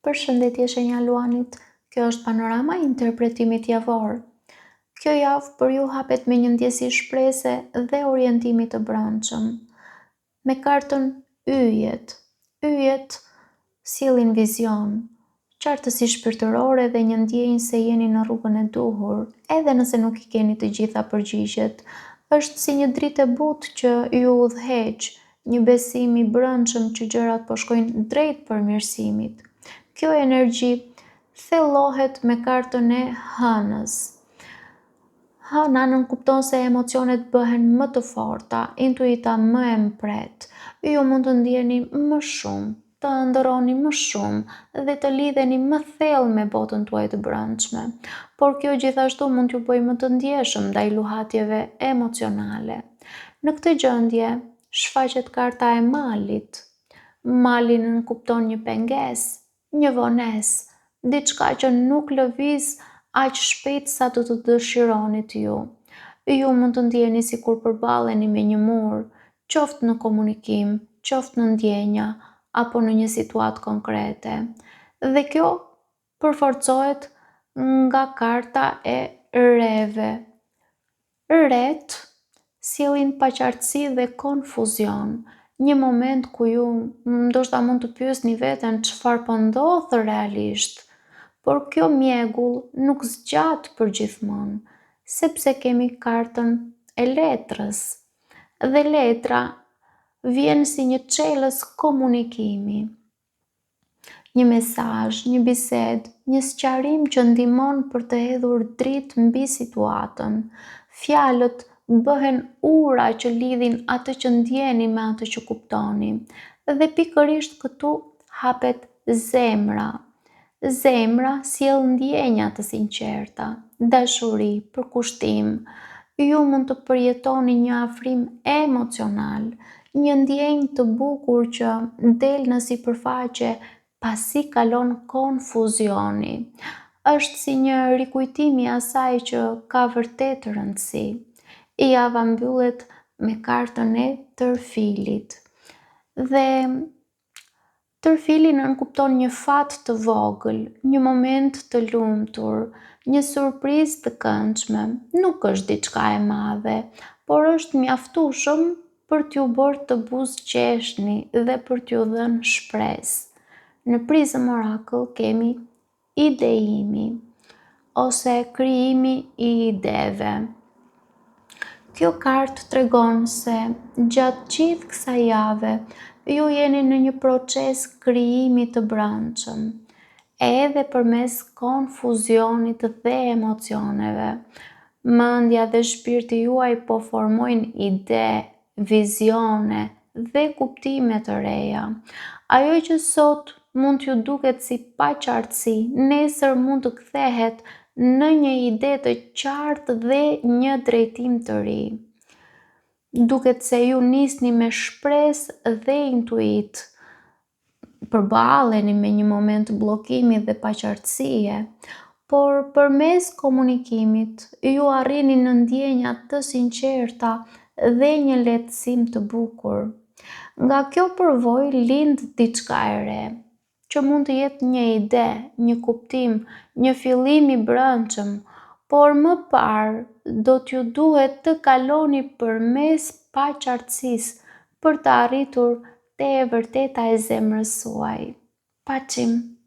Përshëndetje shenja Luanit, kjo është panorama i interpretimit javor. Kjo javë për ju hapet me një ndjesi shprese dhe orientimit të brendshëm. Me kartën yjet. Yjet sjellin vizion, qartësi shpirtërore dhe një ndjenjë se jeni në rrugën e duhur, edhe nëse nuk i keni të gjitha përgjigjet. Është si një dritë e butë që ju udhëheq, një besim i brendshëm që gjërat po shkojnë drejt përmirësimit. Kjo energji thellohet me kartën e hënës. Hëna nënkupton se emocionet bëhen më të forta, intuita më e mpret. Ju mund të ndjeni më shumë, të ëndërroni më shumë dhe të lidheni më thellë me botën tuaj të brendshme. Por kjo gjithashtu mund t'ju bëjë më të ndjeshëm ndaj luhatjeve emocionale. Në këtë gjendje shfaqet karta e malit. Mali nënkupton një pengesë, një vonesë, diçka që nuk lëviz aq shpejt sa të dëshironit ju. Ju mund të ndjeni sikur përballeni me një mur, qoftë në komunikim, qoftë në ndjenja, apo në një situatë konkrete. Dhe kjo përforcohet nga karta e reve. Ret sjellin paqartësi dhe konfuzion. Një moment ku ju ndoshta mund të pyesni veten çfarë po ndodh realisht, por kjo mjegull nuk zgjat përgjithmonë, sepse kemi kartën e letrës. Dhe letra vjen si një çelës komunikimi. Një mesazh, një bisedë, një sqarim që ndihmon për të hedhur dritë mbi situatën. Fjalët bëhen ura që lidhin atë që ndjeni me atë që kuptoni. Dhe pikërisht këtu hapet zemra. Zemra sjell ndjenja të sinqerta, dashuri, përkushtim. Ju mund të përjetoni një afrim emocional, një ndjenjë të bukur që del në sipërfaqe pasi kalon konfuzioni. Është si një rikujtim i asaj që ka vërtet rëndësi. Java mbyllet me kartën e tërfilit. Dhe tërfili nënkupton një fat të vogël, një moment të lumtur, një surprizë të këndshme. Nuk është diçka e madhe, por është mjaftueshëm për t'ju bërë të buzëqeshni dhe për t'ju dhënë shpresë. Në prizëm Oracle kemi idejimi ose krijimi i ideve. Kjo kartë tregon se gjatë gjithë kësaj jave ju jeni në një proces krijimi të brendshëm, edhe përmes konfuzionit dhe emocioneve. Mendja dhe shpirti juaj po formojnë ide, vizione dhe kuptime të reja. Ajo që sot mund t'ju duket si paqartësi, nesër mund të kthehet në një ide të qartë dhe një drejtim të ri. Duket se ju nisni me shpresë dhe intuit, përballeni me një moment bllokimi dhe paqartësie, por përmes komunikimit ju arrini në ndjenja të sinqerta dhe një lehtësim të bukur. Nga kjo përvojë lind diçka e re, që mund të jetë një ide, një kuptim, një fillim i brendshëm, por më parë do t'ju duhet të kaloni përmes paqartësisë për të arritur te e vërteta e zemrës suaj. Paçim!